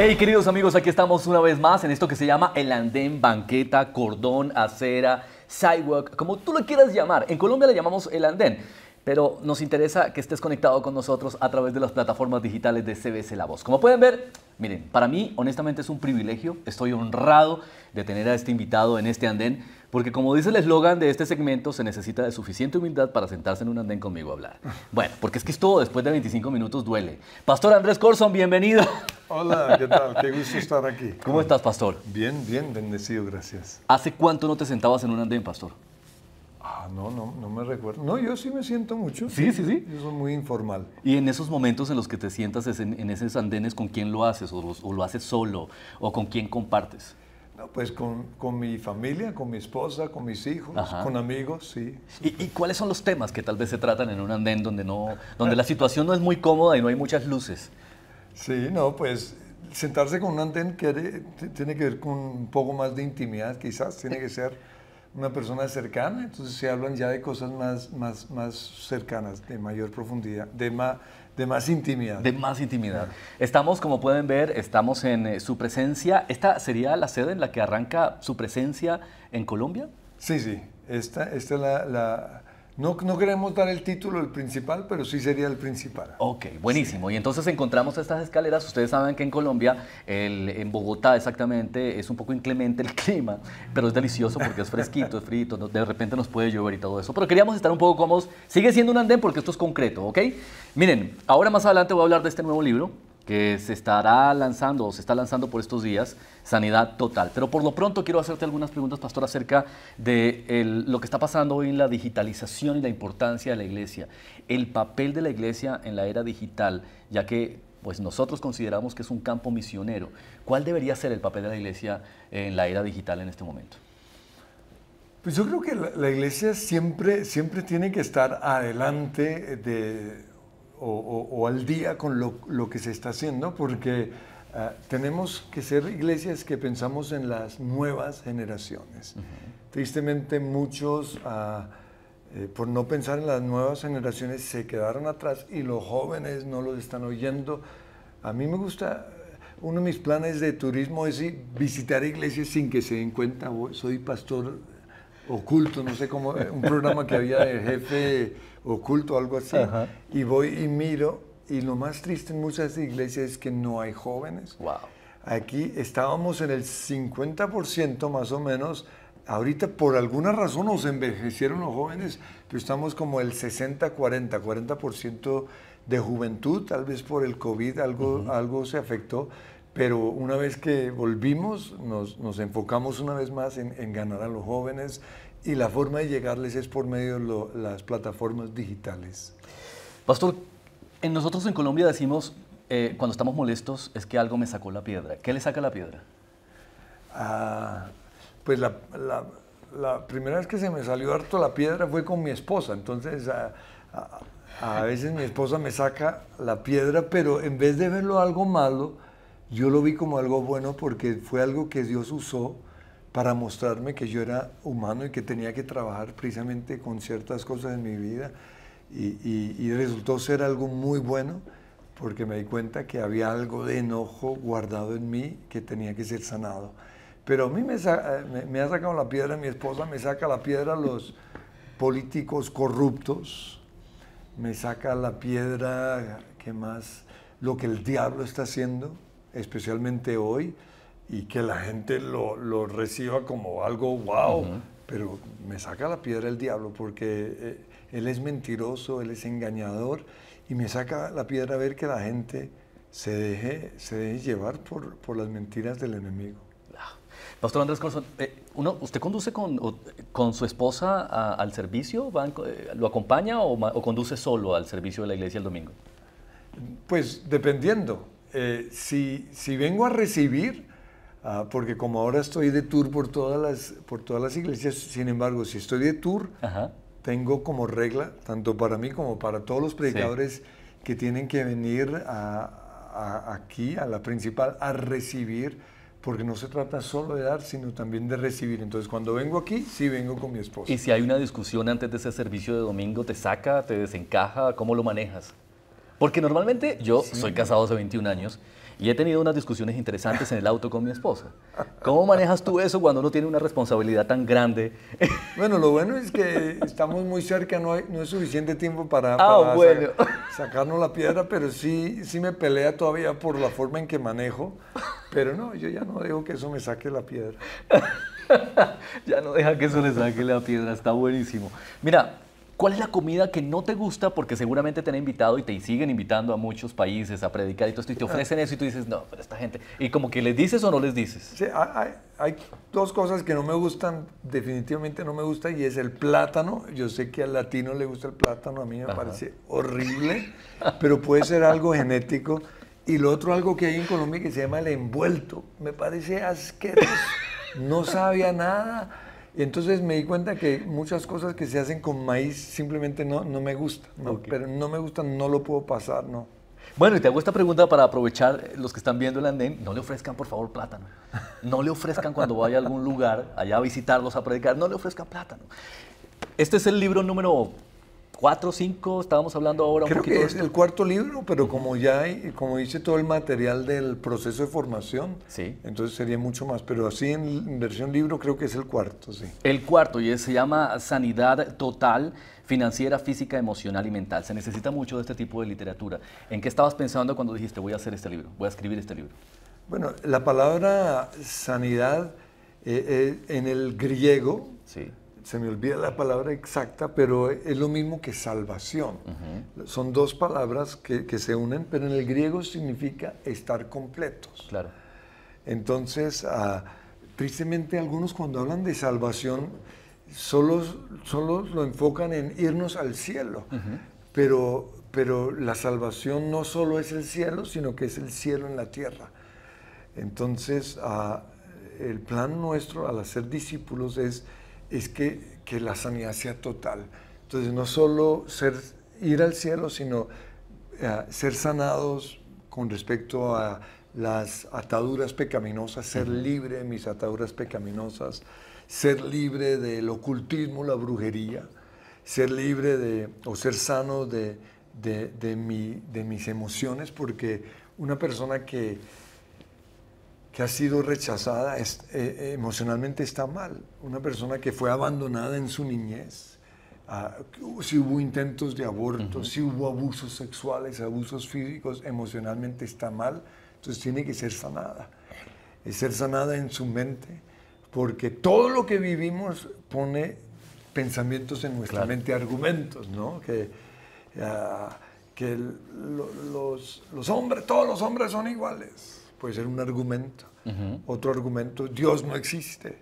Hey, queridos amigos, aquí estamos una vez más en esto que se llama el andén, banqueta, cordón, acera, sidewalk, como tú lo quieras llamar. En Colombia le llamamos el andén, pero nos interesa que estés conectado con nosotros a través de las plataformas digitales de CBC La Voz. Como pueden ver, miren, para mí honestamente es un privilegio, estoy honrado de tener a este invitado en este andén, porque como dice el eslogan de este segmento, se necesita de suficiente humildad para sentarse en un andén conmigo a hablar. Bueno, porque es que esto después de 25 minutos duele. Pastor Andrés Corson, bienvenido. Hola, ¿qué tal? Qué gusto estar aquí. ¿Cómo estás, pastor? Bien, bien, bendecido, gracias. ¿Hace cuánto no te sentabas en un andén, pastor? No me recuerdo. No, yo sí me siento mucho. Sí. Yo soy muy informal. Y en esos momentos en los que te sientas en esos andenes, ¿con quién lo haces? ¿O lo haces solo? ¿O con quién compartes? No, pues con mi familia, con mi esposa, con mis hijos, Ajá. con amigos, sí. ¿Y cuáles son los temas que tal vez se tratan en un andén donde la situación no es muy cómoda y no hay muchas luces? Sí, no, pues sentarse con un andén tiene que ver con un poco más de intimidad, quizás. Tiene que ser una persona cercana, entonces se hablan ya de cosas más cercanas, de mayor profundidad, de más intimidad. De más intimidad. Estamos, como pueden ver, estamos en su presencia. ¿Esta sería la sede en la que arranca su presencia en Colombia? Sí. Esta es no queremos dar el título del principal, pero sí sería el principal. Ok, buenísimo. Sí. Y entonces encontramos estas escaleras. Ustedes saben que en Colombia, en Bogotá exactamente, es un poco inclemente el clima, pero es delicioso porque es fresquito, es frito, de repente nos puede llover y todo eso. Pero queríamos estar un poco cómodos. Sigue siendo un andén porque esto es concreto, ¿ok? Miren, ahora más adelante voy a hablar de este nuevo libro que se estará lanzando o se está lanzando por estos días, Sanidad Total. Pero por lo pronto quiero hacerte algunas preguntas, pastor, acerca de lo que está pasando hoy en la digitalización y la importancia de la iglesia. El papel de la iglesia en la era digital, ya que pues nosotros consideramos que es un campo misionero. ¿Cuál debería ser el papel de la iglesia en la era digital en este momento? Pues yo creo que la iglesia siempre tiene que estar adelante o al día con lo que se está haciendo, porque tenemos que ser iglesias que pensamos en las nuevas generaciones. Tristemente muchos, por no pensar en las nuevas generaciones, se quedaron atrás y los jóvenes no los están oyendo. A mí me gusta, uno de mis planes de turismo es visitar iglesias sin que se den cuenta. Soy pastor oculto, no sé cómo, un programa que había de jefe oculto, algo así. Ajá. Y voy y miro, y lo más triste en muchas iglesias es que no hay jóvenes. Wow. Aquí estábamos en el 50% más o menos. Ahorita por alguna razón nos envejecieron los jóvenes, pero estamos como el 40% de juventud, tal vez por el COVID algo se afectó. Pero una vez que volvimos, nos enfocamos una vez más en ganar a los jóvenes, y la forma de llegarles es por medio de las plataformas digitales. Pastor, nosotros en Colombia decimos, cuando estamos molestos, es que algo me sacó la piedra. ¿Qué le saca la piedra? Pues la primera vez que se me salió harto la piedra fue con mi esposa. Entonces, a veces mi esposa me saca la piedra, pero en vez de verlo algo malo, yo lo vi como algo bueno, porque fue algo que Dios usó para mostrarme que yo era humano y que tenía que trabajar precisamente con ciertas cosas en mi vida. Y resultó ser algo muy bueno, porque me di cuenta que había algo de enojo guardado en mí que tenía que ser sanado. Pero a mí me ha sacado la piedra mi esposa, me saca la piedra los políticos corruptos, me saca la piedra, ¿qué más? Lo que el diablo está haciendo, especialmente hoy, y que la gente lo reciba como algo wow, pero me saca la piedra el diablo, porque él es mentiroso, él es engañador, y me saca la piedra a ver que la gente se deje llevar por las mentiras del enemigo. Pastor Andrés Corson, ¿usted conduce con su esposa al servicio? ¿Lo acompaña o conduce solo al servicio de la iglesia el domingo? Pues dependiendo. Si vengo a recibir, porque como ahora estoy de tour por todas las iglesias, sin embargo, si estoy de tour, tengo como regla, tanto para mí como para todos los predicadores, que tienen que venir aquí, a la principal, a recibir, porque no se trata solo de dar, sino también de recibir. Entonces, cuando vengo aquí, sí vengo con mi esposa. Y si hay una discusión antes de ese servicio de domingo, ¿te saca, te desencaja? ¿Cómo lo manejas? Porque normalmente yo soy casado hace 21 años Y he tenido unas discusiones interesantes en el auto con mi esposa. ¿Cómo manejas tú eso cuando uno tiene una responsabilidad tan grande? Bueno, lo bueno es que estamos muy cerca, no es suficiente tiempo para Bueno. sacarnos la piedra, pero sí me pelea todavía por la forma en que manejo. Pero no, yo ya no dejo que eso me saque la piedra. Ya no deja que eso le saque la piedra, está buenísimo. Mira, ¿cuál es la comida que no te gusta? Porque seguramente te han invitado y te siguen invitando a muchos países a predicar y todo esto, y te ofrecen eso y tú dices, no, pero esta gente... Y como que les dices o no les dices. Sí, hay dos cosas que no me gustan, definitivamente no me gusta, y es el plátano. Yo sé que al latino le gusta el plátano, a mí me parece horrible, pero puede ser algo genético. Y lo otro, algo que hay en Colombia que se llama el envuelto, me parece asqueroso, no sabía nada. Y entonces me di cuenta que muchas cosas que se hacen con maíz simplemente no me gustan, ¿no? Okay. Pero no me gustan, no lo puedo pasar, no. Bueno, y te hago esta pregunta para aprovechar los que están viendo el andén. No le ofrezcan, por favor, plátano. No le ofrezcan cuando vaya a algún lugar, allá a visitarlos, a predicar, no le ofrezcan plátano. Este es el libro número 4, 5, estábamos hablando ahora un Creo poquito que de es esto. el cuarto libro, pero como ya hay, como dice todo el material del proceso de formación, Sí. entonces sería mucho más. Pero así en versión libro creo que es el cuarto, sí. El cuarto, y se llama Sanidad Total, Financiera, Física, Emocional y Mental. Se necesita mucho de este tipo de literatura. ¿En qué estabas pensando cuando dijiste, voy a hacer este libro, voy a escribir este libro? Bueno, la palabra sanidad en el griego, Sí. se me olvida la palabra exacta, pero es lo mismo que salvación. Son dos palabras que se unen, pero en el griego significa estar completos. Claro. Entonces, tristemente algunos cuando hablan de salvación solo lo enfocan en irnos al cielo, pero la salvación no solo es el cielo, sino que es el cielo en la tierra. Entonces, el plan nuestro al hacer discípulos es que la sanidad sea total. Entonces, no solo ir al cielo, sino ser sanados con respecto a las ataduras pecaminosas, ser libre de mis ataduras pecaminosas, ser libre del ocultismo, la brujería, ser libre o ser sano de mis emociones, porque una persona que ha sido rechazada emocionalmente está mal. Una persona que fue abandonada en su niñez, si hubo intentos de aborto, si hubo abusos sexuales, abusos físicos, emocionalmente está mal, entonces tiene que ser sanada. Es ser sanada en su mente, porque todo lo que vivimos pone pensamientos en nuestra mente, argumentos, ¿no? Los hombres, todos los hombres son iguales. Puede ser un argumento. Otro argumento, Dios no existe.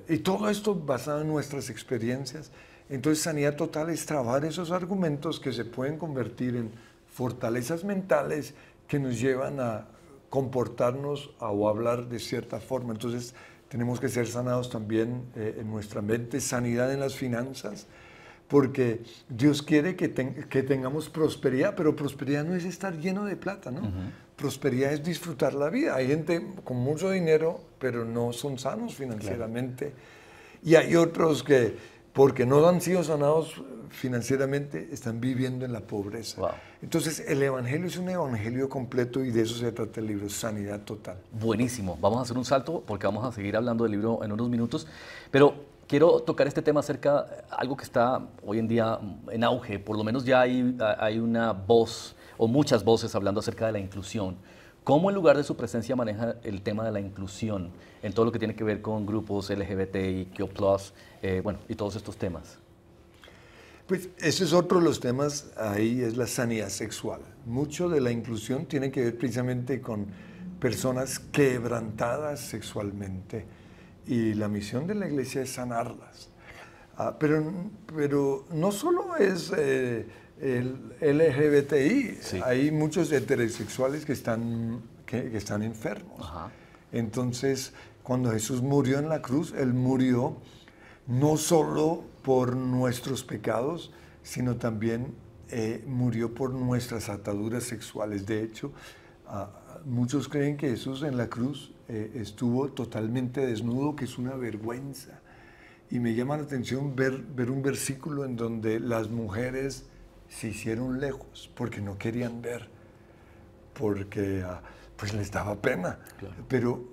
Y todo esto basado en nuestras experiencias. Entonces, sanidad total es trabajar esos argumentos que se pueden convertir en fortalezas mentales que nos llevan a comportarnos o hablar de cierta forma. Entonces, tenemos que ser sanados también en nuestra mente, sanidad en las finanzas, porque Dios quiere que tengamos prosperidad, pero prosperidad no es estar lleno de plata, ¿no? Prosperidad es disfrutar la vida. Hay gente con mucho dinero, pero no son sanos financieramente. Y hay otros que, porque no han sido sanados financieramente, están viviendo en la pobreza. Wow. Entonces, el Evangelio es un Evangelio completo y de eso se trata el libro, Sanidad Total. Buenísimo. Vamos a hacer un salto porque vamos a seguir hablando del libro en unos minutos. Pero quiero tocar este tema acerca de algo que está hoy en día en auge. Por lo menos ya hay una voz o muchas voces hablando acerca de la inclusión. ¿Cómo en lugar de su presencia maneja el tema de la inclusión en todo lo que tiene que ver con grupos LGBTIQ+, bueno, y todos estos temas? Pues ese es otro de los temas, ahí es la sanidad sexual. Mucho de la inclusión tiene que ver precisamente con personas quebrantadas sexualmente y la misión de la iglesia es sanarlas. Pero no solo es el LGBTI, Sí. hay muchos heterosexuales que están enfermos. Ajá. Entonces, cuando Jesús murió en la cruz, Él murió no solo por nuestros pecados, sino también murió por nuestras ataduras sexuales. De hecho, muchos creen que Jesús en la cruz estuvo totalmente desnudo, que es una vergüenza. Y me llama la atención ver un versículo en donde las mujeres se hicieron lejos porque no querían ver. porque pues les daba pena. Claro. Pero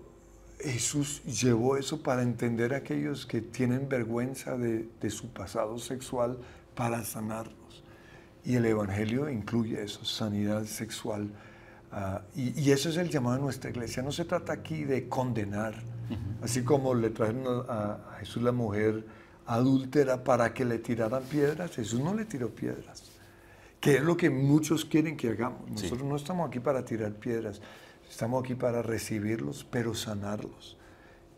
Jesús llevó eso para entender a aquellos que tienen vergüenza de su pasado sexual, para sanarlos. Y el Evangelio incluye eso, sanidad sexual. Y eso es el llamado de nuestra iglesia. No se trata aquí de condenar, así como le trajeron a Jesús la mujer adúltera para que le tiraran piedras. Jesús no le tiró piedras, que es lo que muchos quieren que hagamos. Nosotros no estamos aquí para tirar piedras, estamos aquí para recibirlos, pero sanarlos.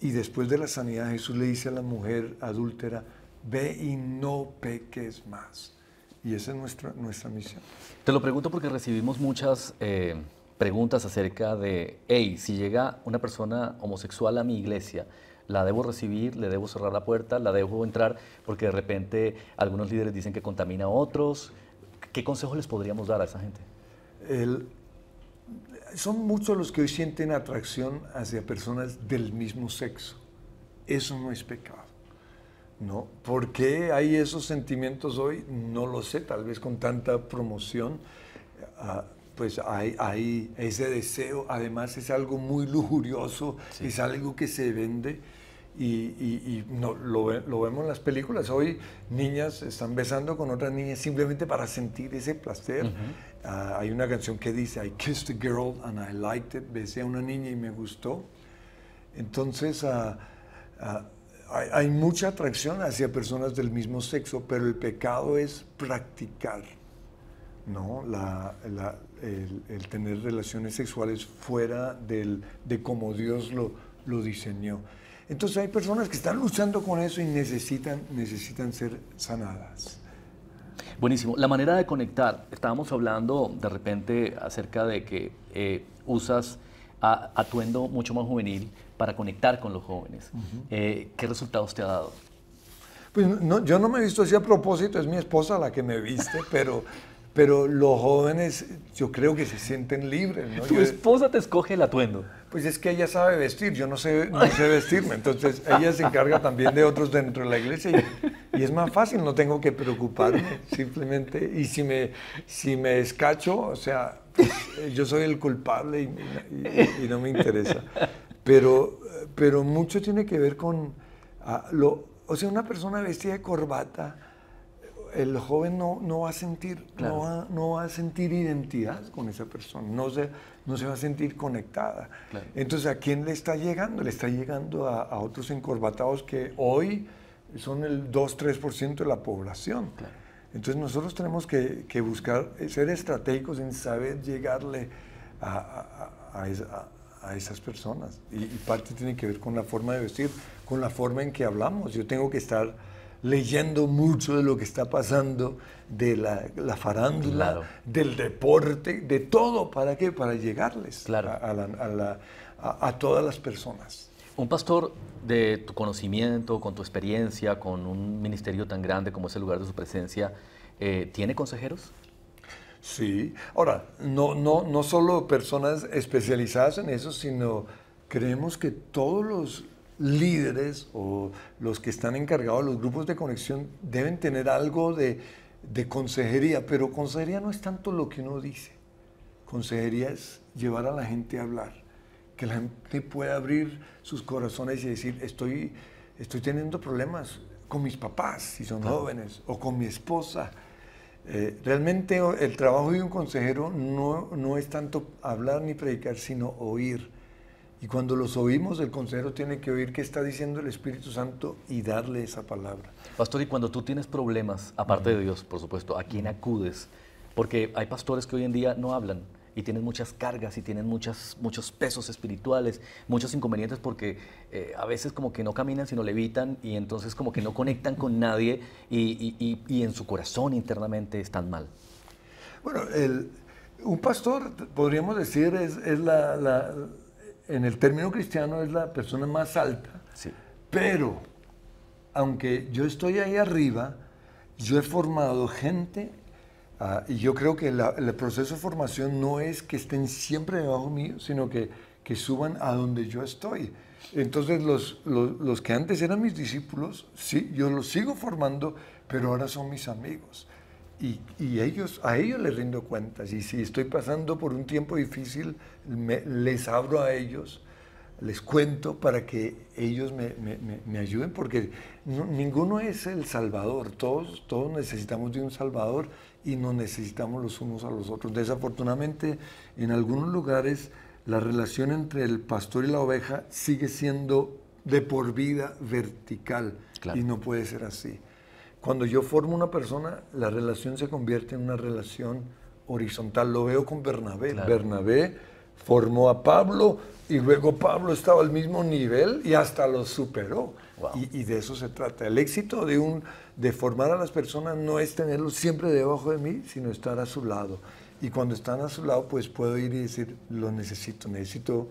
Y después de la sanidad, Jesús le dice a la mujer adúltera: ve y no peques más. Y esa es nuestra misión. Te lo pregunto porque recibimos muchas preguntas acerca de, hey, si llega una persona homosexual a mi iglesia, ¿la debo recibir? ¿Le debo cerrar la puerta? ¿La debo entrar? Porque de repente algunos líderes dicen que contamina a otros. ¿Qué consejos les podríamos dar a esa gente? Son muchos los que hoy sienten atracción hacia personas del mismo sexo. Eso no es pecado, ¿no? ¿Por qué hay esos sentimientos hoy? No lo sé, tal vez con tanta promoción, pues hay ese deseo. Además es algo muy lujurioso, es algo que se vende. Y no, lo vemos en las películas. Hoy niñas están besando con otras niñas simplemente para sentir ese placer. Hay una canción que dice: I kissed a girl and I liked it. Besé a una niña y me gustó. Entonces hay mucha atracción hacia personas del mismo sexo, pero el pecado es practicar, ¿no? El tener relaciones sexuales fuera de cómo Dios lo diseñó. Entonces hay personas que están luchando con eso y necesitan ser sanadas. Buenísimo. La manera de conectar, estábamos hablando de repente acerca de que usas atuendo mucho más juvenil para conectar con los jóvenes. ¿Qué resultados te ha dado? Pues no, yo no me he visto así a propósito, es mi esposa la que me viste, pero los jóvenes yo creo que se sienten libres, ¿no? Tu esposa te escoge el atuendo. Pues es que ella sabe vestir, yo no sé vestirme, entonces ella se encarga también de otros dentro de la iglesia y es más fácil, no tengo que preocuparme simplemente. Y si me escacho, o sea, pues, yo soy el culpable y no me interesa. Pero mucho tiene que ver con o sea, una persona vestida de corbata, el joven no va a sentir, claro, no va a sentir identidad con esa persona, no se va a sentir conectada. Claro. Entonces, ¿a quién le está llegando? Le está llegando a otros encorbatados que hoy son el 2-3% de la población. Claro. Entonces, nosotros tenemos que buscar ser estratégicos en saber llegarle a esas personas. Y parte tiene que ver con la forma de vestir, con la forma en que hablamos. Yo tengo que estar leyendo mucho de lo que está pasando, de la farándula, claro, del deporte, de todo. ¿Para qué? Para llegarles, claro, a todas las personas. Un pastor de tu conocimiento, con tu experiencia, con un ministerio tan grande como es el lugar de su presencia, ¿tiene consejeros? Sí. Ahora, no solo personas especializadas en eso, sino creemos que todos los líderes o los que están encargados de los grupos de conexión deben tener algo de consejería, pero consejería no es tanto lo que uno dice. Consejería es llevar a la gente a hablar, que la gente pueda abrir sus corazones y decir: estoy teniendo problemas con mis papás, si son jóvenes, o con mi esposa. Realmente el trabajo de un consejero no es tanto hablar ni predicar, sino oír. Y cuando los oímos, el consejero tiene que oír qué está diciendo el Espíritu Santo y darle esa palabra. Pastor, y cuando tú tienes problemas, aparte de Dios, por supuesto, ¿a quién acudes? Porque hay pastores que hoy en día no hablan y tienen muchas cargas y tienen muchos pesos espirituales, muchos inconvenientes porque a veces como que no caminan sino levitan y entonces como que no conectan con nadie y en su corazón internamente están mal. Bueno, un pastor, podríamos decir, es en el término cristiano es la persona más alta, sí, pero aunque yo estoy ahí arriba, yo he formado gente y yo creo que el proceso de formación no es que estén siempre debajo mío, sino que suban a donde yo estoy. Entonces los que antes eran mis discípulos, sí, yo los sigo formando, pero ahora son mis amigos. y a ellos les rindo cuentas. Y si estoy pasando por un tiempo difícil, les abro a ellos, les cuento para que ellos me ayuden, porque ninguno es el Salvador. Todos necesitamos de un Salvador y nos necesitamos los unos a los otros. Desafortunadamente, en algunos lugares, la relación entre el pastor y la oveja sigue siendo de por vida vertical. Claro. Y no puede ser así. Cuando yo formo una persona, la relación se convierte en una relación horizontal. Lo veo con Bernabé. Claro. Bernabé formó a Pablo y luego Pablo estaba al mismo nivel y hasta lo superó. Wow. Y de eso se trata. El éxito de formar a las personas no es tenerlos siempre debajo de mí, sino estar a su lado. Y cuando están a su lado, pues puedo ir y decir, lo necesito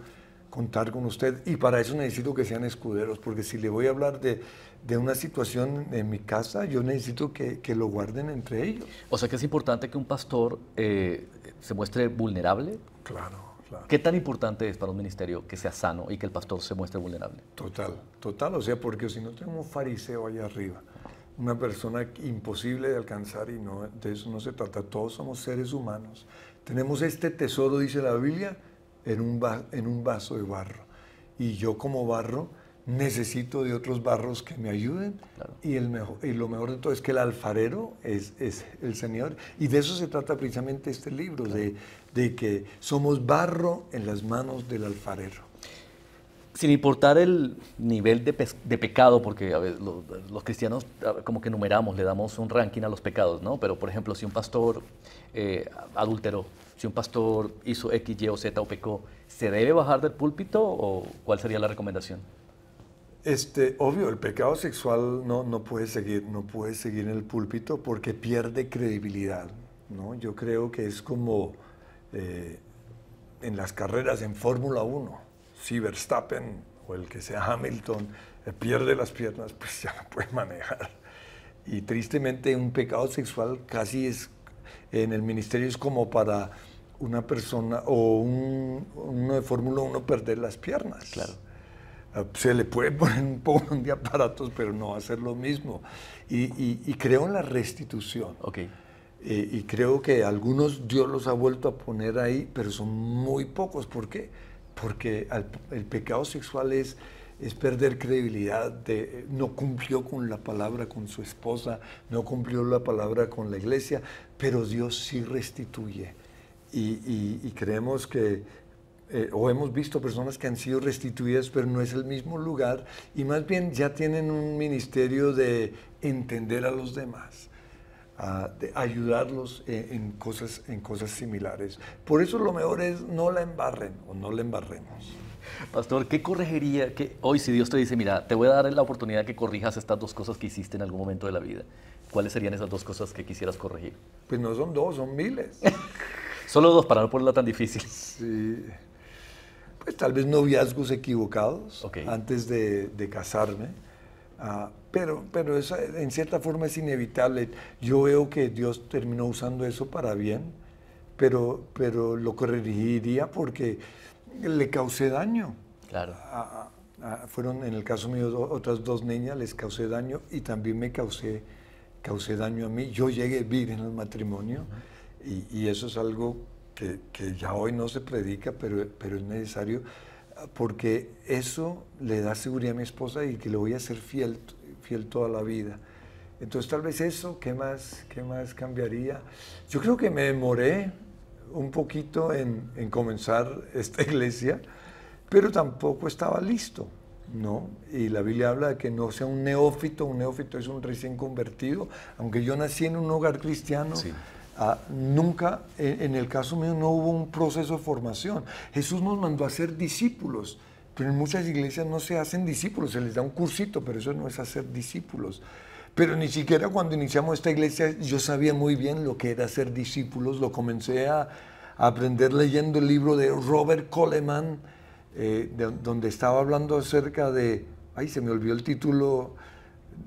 contar con usted. Y para eso necesito que sean escuderos, porque si le voy a hablar de una situación en mi casa, yo necesito que lo guarden entre ellos. O sea que es importante que un pastor se muestre vulnerable. Claro. ¿Qué tan importante es para un ministerio que sea sano y que el pastor se muestre vulnerable? Total. O sea, porque si no tengo un fariseo allá arriba, una persona imposible de alcanzar, y no, de eso no se trata. Todos somos seres humanos. Tenemos este tesoro, dice la Biblia, en un vaso de barro. Y yo como barro necesito de otros barros que me ayuden. Claro. Y lo mejor de todo es que el alfarero es el Señor. Y de eso se trata precisamente este libro, claro, de que somos barro en las manos del alfarero. Sin importar el nivel de pecado, porque a veces los cristianos como que numeramos, le damos un ranking a los pecados, ¿no? Pero, por ejemplo, si un pastor adulteró, si un pastor hizo X, Y o Z o pecó, ¿se debe bajar del púlpito o cuál sería la recomendación? Obvio, el pecado sexual no puede seguir en el púlpito porque pierde credibilidad, ¿no? Yo creo que es como en las carreras en Fórmula 1, si Verstappen o el que sea Hamilton pierde las piernas, pues ya no puede manejar. Y tristemente un pecado sexual casi es, en el ministerio es como para una persona o uno de Fórmula 1 perder las piernas. Claro. Se le puede poner un poco de aparatos, pero no va a ser lo mismo. Y creo en la restitución. Okay. Y creo que algunos Dios los ha vuelto a poner ahí, pero son muy pocos. ¿Por qué? Porque el pecado sexual es perder credibilidad. No cumplió con la palabra con su esposa, no cumplió la palabra con la iglesia, pero Dios sí restituye. Y creemos que... o hemos visto personas que han sido restituidas, pero no es el mismo lugar, y más bien ya tienen un ministerio de entender a los demás, de ayudarlos en cosas similares. Por eso lo mejor es no la embarren o no la embarremos. Pastor, ¿qué corregiría? Hoy si Dios te dice, mira, te voy a dar la oportunidad de que corrijas estas dos cosas que hiciste en algún momento de la vida, ¿cuáles serían esas dos cosas que quisieras corregir? Pues no son dos, son miles. Solo dos para no ponerla tan difícil. Sí. Pues tal vez noviazgos equivocados, okay, antes de casarme, pero eso en cierta forma es inevitable. Yo veo que Dios terminó usando eso para bien, pero lo corregiría porque le causé daño. Claro. Fueron, en el caso mío, otras dos niñas, les causé daño y también me causé daño a mí. Yo llegué virgen al matrimonio, y eso es algo que ya hoy no se predica, pero es necesario, porque eso le da seguridad a mi esposa y que le voy a ser fiel toda la vida. Entonces tal vez eso, ¿qué más cambiaría? Yo creo que me demoré un poquito en comenzar esta iglesia, pero tampoco estaba listo, ¿no? Y la Biblia habla de que no sea un neófito es un recién convertido, aunque yo nací en un hogar cristiano. Sí. Nunca, en el caso mío, no hubo un proceso de formación. Jesús nos mandó a ser discípulos, pero en muchas iglesias no se hacen discípulos, se les da un cursito, pero eso no es hacer discípulos. Pero ni siquiera cuando iniciamos esta iglesia yo sabía muy bien lo que era ser discípulos. Lo comencé a aprender leyendo el libro de Robert Coleman, donde estaba hablando acerca de... Ay, se me olvidó el título.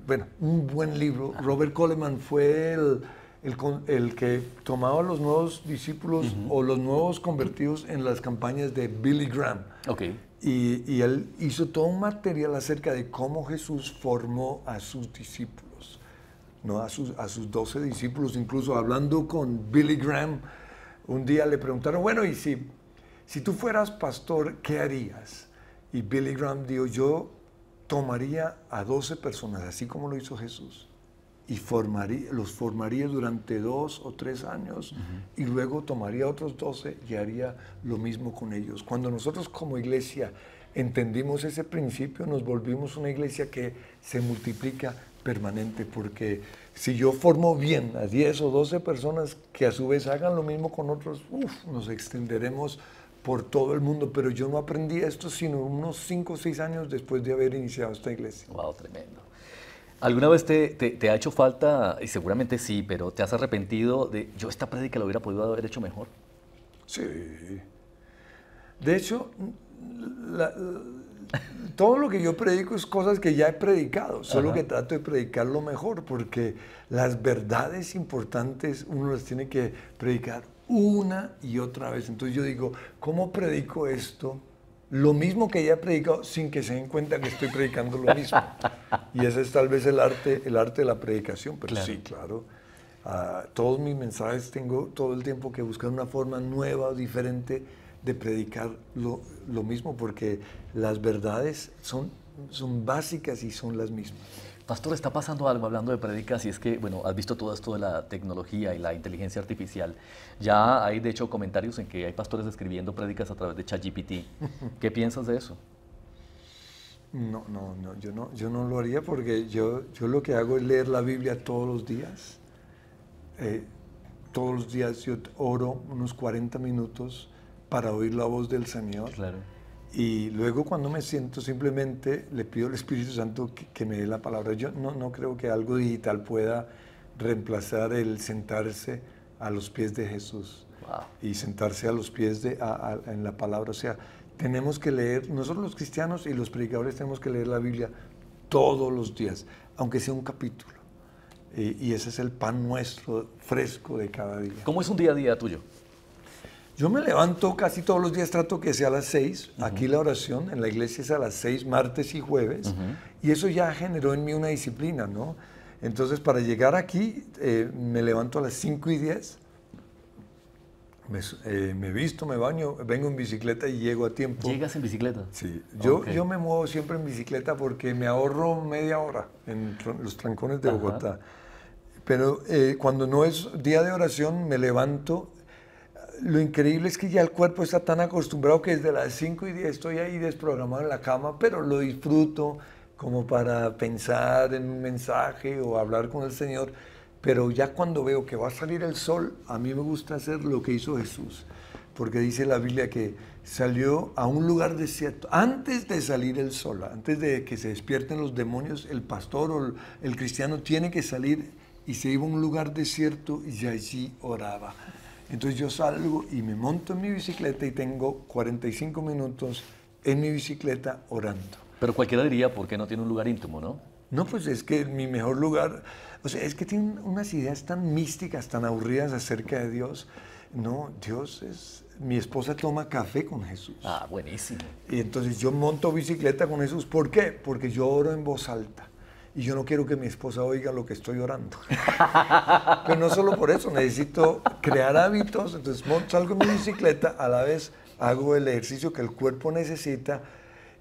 Bueno, un buen libro. Robert Coleman fue el que tomaba a los nuevos discípulos o los nuevos convertidos en las campañas de Billy Graham. Okay. Y él hizo todo un material acerca de cómo Jesús formó a sus discípulos. ¿no? A sus 12 discípulos, incluso hablando con Billy Graham, un día le preguntaron, bueno, y si tú fueras pastor, ¿qué harías? Y Billy Graham dijo, yo tomaría a 12 personas, así como lo hizo Jesús, y los formaría durante 2 o 3 años, y luego tomaría otros 12 y haría lo mismo con ellos. Cuando nosotros como iglesia entendimos ese principio, nos volvimos una iglesia que se multiplica permanente, porque si yo formo bien a 10 o 12 personas que a su vez hagan lo mismo con otros, nos extenderemos por todo el mundo. Pero yo no aprendí esto sino unos 5 o 6 años después de haber iniciado esta iglesia. Wow, tremendo. ¿Alguna vez te ha hecho falta, y seguramente sí, pero te has arrepentido de, yo esta prédica la hubiera podido haber hecho mejor? Sí. De hecho, todo lo que yo predico es cosas que ya he predicado, solo que trato de predicarlo mejor, porque las verdades importantes uno las tiene que predicar una y otra vez. Entonces yo digo, ¿cómo predico esto? Lo mismo que ya he predicado sin que se den cuenta que estoy predicando lo mismo. Y ese es tal vez el arte de la predicación, pero claro. Sí, claro. Todos mis mensajes tengo todo el tiempo que buscar una forma nueva o diferente de predicar lo mismo, porque las verdades son básicas y son las mismas. Pastor, está pasando algo hablando de prédicas, y es que, bueno, has visto todo esto de la tecnología y la inteligencia artificial. Ya hay, de hecho, comentarios en que hay pastores escribiendo prédicas a través de ChatGPT. ¿Qué piensas de eso? No, yo no lo haría, porque yo lo que hago es leer la Biblia todos los días. Todos los días yo oro unos 40 minutos para oír la voz del Señor. Claro. Y luego cuando me siento simplemente le pido al Espíritu Santo que me dé la palabra. Yo no creo que algo digital pueda reemplazar el sentarse a los pies de Jesús. Wow. Y sentarse a los pies en la palabra. O sea, tenemos que leer, nosotros los cristianos y los predicadores tenemos que leer la Biblia todos los días, aunque sea un capítulo. Y ese es el pan nuestro fresco de cada día. ¿Cómo es un día a día tuyo? Yo me levanto casi todos los días, trato que sea a las 6. Aquí la oración en la iglesia es a las 6, martes y jueves. Y eso ya generó en mí una disciplina, ¿no? Entonces, para llegar aquí, me levanto a las 5:10. Me visto, me baño, vengo en bicicleta y llego a tiempo. ¿Llegas en bicicleta? Sí. Yo me muevo siempre en bicicleta porque me ahorro media hora en los trancones de Bogotá. Pero cuando no es día de oración, me levanto. Lo increíble es que ya el cuerpo está tan acostumbrado que desde las 5:10 estoy ahí desprogramado en la cama, pero lo disfruto como para pensar en un mensaje o hablar con el Señor. Pero ya cuando veo que va a salir el sol, a mí me gusta hacer lo que hizo Jesús, porque dice la Biblia que salió a un lugar desierto. Antes de salir el sol, antes de que se despierten los demonios, el pastor o el cristiano tiene que salir, y se iba a un lugar desierto y allí oraba. Entonces yo salgo y me monto en mi bicicleta y tengo 45 minutos en mi bicicleta orando. Pero cualquiera diría, ¿por qué no tiene un lugar íntimo, no? No, pues es que mi mejor lugar, o sea, es que tiene unas ideas tan místicas, tan aburridas acerca de Dios. No, Dios es... Mi esposa toma café con Jesús. Ah, buenísimo. Y entonces yo monto bicicleta con Jesús. ¿Por qué? Porque yo oro en voz alta. Y yo no quiero que mi esposa oiga lo que estoy orando. Pero no solo por eso, necesito crear hábitos. Entonces salgo en mi bicicleta, a la vez hago el ejercicio que el cuerpo necesita,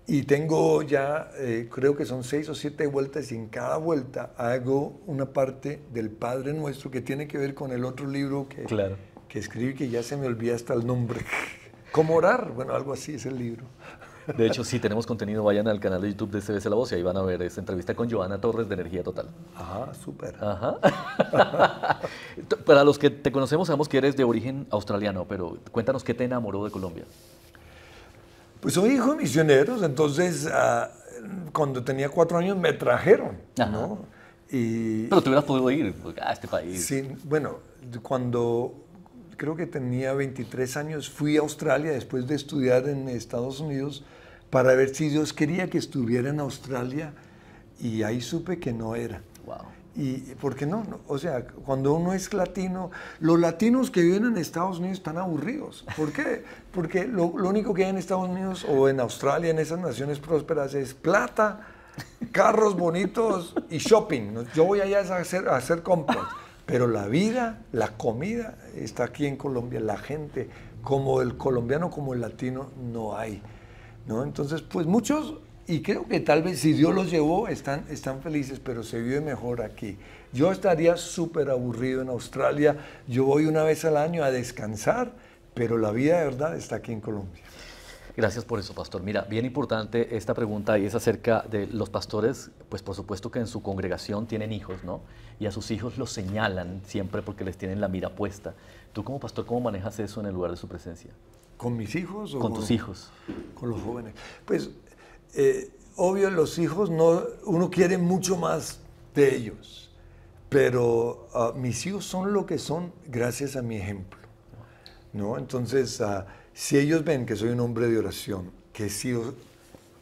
y tengo ya, creo que son 6 o 7 vueltas, y en cada vuelta hago una parte del Padre Nuestro que tiene que ver con el otro libro que escribí, que ya se me olvida hasta el nombre. ¿Cómo orar? Bueno, algo así es el libro. De hecho, sí, tenemos contenido. Vayan al canal de YouTube de CBC La Voz y ahí van a ver esta entrevista con Johanna Torres de Energía Total. Ajá, súper. Ajá. Para los que te conocemos, sabemos que eres de origen australiano, pero cuéntanos qué te enamoró de Colombia. Pues soy hijo de misioneros, entonces cuando tenía 4 años me trajeron, ¿no? Pero te hubieras podido ir a este país. Sí, bueno, cuando creo que tenía 23 años, fui a Australia después de estudiar en Estados Unidos para ver si Dios quería que estuviera en Australia, y ahí supe que no era. Wow. ¿Y por qué no? O sea, cuando uno es latino, los latinos que viven en Estados Unidos están aburridos. ¿Por qué? Porque lo único que hay en Estados Unidos o en Australia, en esas naciones prósperas, es plata, carros bonitos y shopping. Yo voy allá a hacer compras. Pero la vida, la comida está aquí en Colombia. La gente, como el colombiano, como el latino, no hay, ¿no? Entonces, pues muchos, y creo que tal vez si Dios los llevó, están felices, pero se vive mejor aquí. Yo estaría súper aburrido en Australia. Yo voy una vez al año a descansar, pero la vida de verdad está aquí en Colombia. Gracias por eso, pastor. Mira, bien importante esta pregunta y es acerca de los pastores, pues por supuesto que en su congregación tienen hijos, ¿no? Y a sus hijos los señalan siempre porque les tienen la mira puesta. Tú como pastor, ¿cómo manejas eso en el lugar de su presencia? ¿Con mis hijos? Con tus hijos. Con los jóvenes. Pues, obvio, los hijos, uno quiere mucho más de ellos, pero mis hijos son lo que son gracias a mi ejemplo, ¿no? Entonces, si ellos ven que soy un hombre de oración, que he sido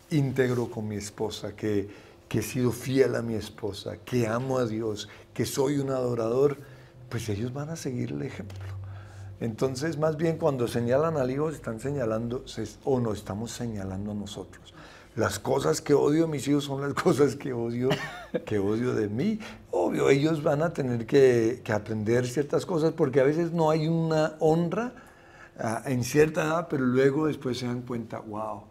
íntegro con mi esposa, que he sido fiel a mi esposa, que amo a Dios, que soy un adorador, pues ellos van a seguir el ejemplo. Entonces, más bien cuando señalan al hijo, están señalando, o nos estamos señalando a nosotros. Las cosas que odio a mis hijos son las cosas que odio de mí. Obvio, ellos van a tener que aprender ciertas cosas porque a veces no hay una honra en cierta edad, pero luego después se dan cuenta, wow,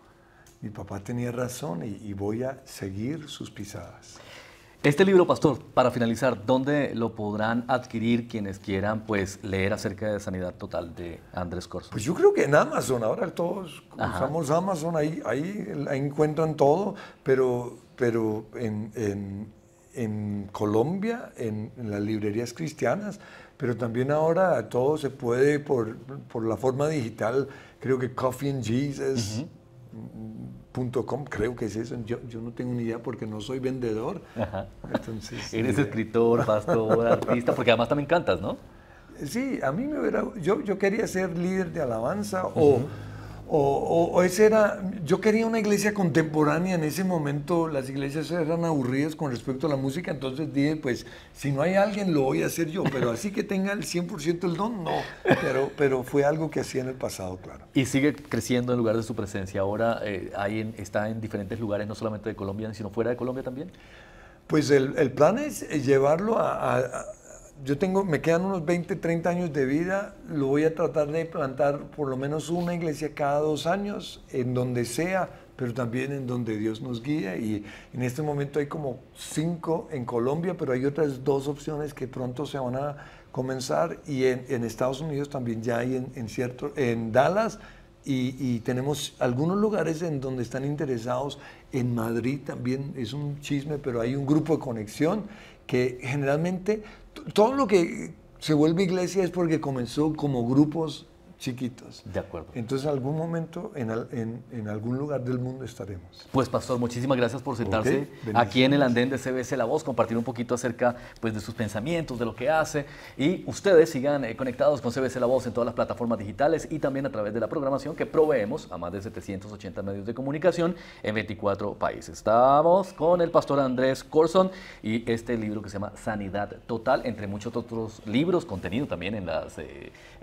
mi papá tenía razón y voy a seguir sus pisadas. Este libro, pastor, para finalizar, ¿dónde lo podrán adquirir quienes quieran pues leer acerca de Sanidad Total de Andrés Corzón? Pues yo creo que en Amazon, ahora todos usamos Amazon, ahí encuentran todo, pero en Colombia, en las librerías cristianas, pero también ahora todo se puede por la forma digital, creo que coffeeandjesus.com, creo que es eso, yo no tengo ni idea porque no soy vendedor. Entonces, eres escritor, pastor, artista, porque además también cantas, ¿no? Sí, a mí yo quería ser líder de alabanza o ese era, yo quería una iglesia contemporánea. En ese momento las iglesias eran aburridas con respecto a la música, entonces dije, pues si no hay alguien lo voy a hacer yo, pero así que tenga el 100% el don, no, pero fue algo que hacía en el pasado, claro. Y sigue creciendo en lugar de su presencia, ahora está en diferentes lugares, no solamente de Colombia, sino fuera de Colombia también. Pues el plan es llevarlo me quedan unos 20, 30 años de vida, lo voy a tratar de plantar por lo menos una iglesia cada 2 años, en donde sea, pero también en donde Dios nos guía. Y en este momento hay como 5 en Colombia, pero hay otras 2 opciones que pronto se van a comenzar. Y en Estados Unidos también ya hay en Dallas, y tenemos algunos lugares en donde están interesados. En Madrid también es un chisme, pero hay un grupo de conexión que generalmente todo lo que se vuelve iglesia es porque comenzó como grupos chiquitos. De acuerdo. Entonces, en algún momento, en algún lugar del mundo estaremos. Pues, pastor, muchísimas gracias por sentarse aquí en el andén de CBC La Voz, compartir un poquito acerca pues, de sus pensamientos, de lo que hace. Y ustedes sigan conectados con CBC La Voz en todas las plataformas digitales y también a través de la programación que proveemos a más de 780 medios de comunicación en 24 países. Estamos con el pastor Andrés Corzón y este libro que se llama Sanidad Total, entre muchos otros libros, contenido también en las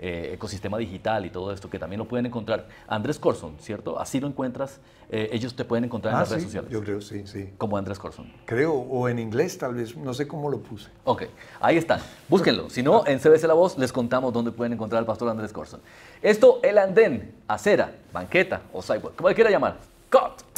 ecosistema digital y todo esto, que también lo pueden encontrar. Andrés Corzón, ¿cierto? Así lo encuentras. Ellos te pueden encontrar en las redes sociales. Yo creo, sí. Como Andrés Corzón. Creo, o en inglés tal vez, no sé cómo lo puse. Ok, ahí están. Búsquenlo. Si no, en CBC La Voz les contamos dónde pueden encontrar al pastor Andrés Corzón. Esto, el andén, acera, banqueta o sidewalk, como le quiera llamar. ¡Cut!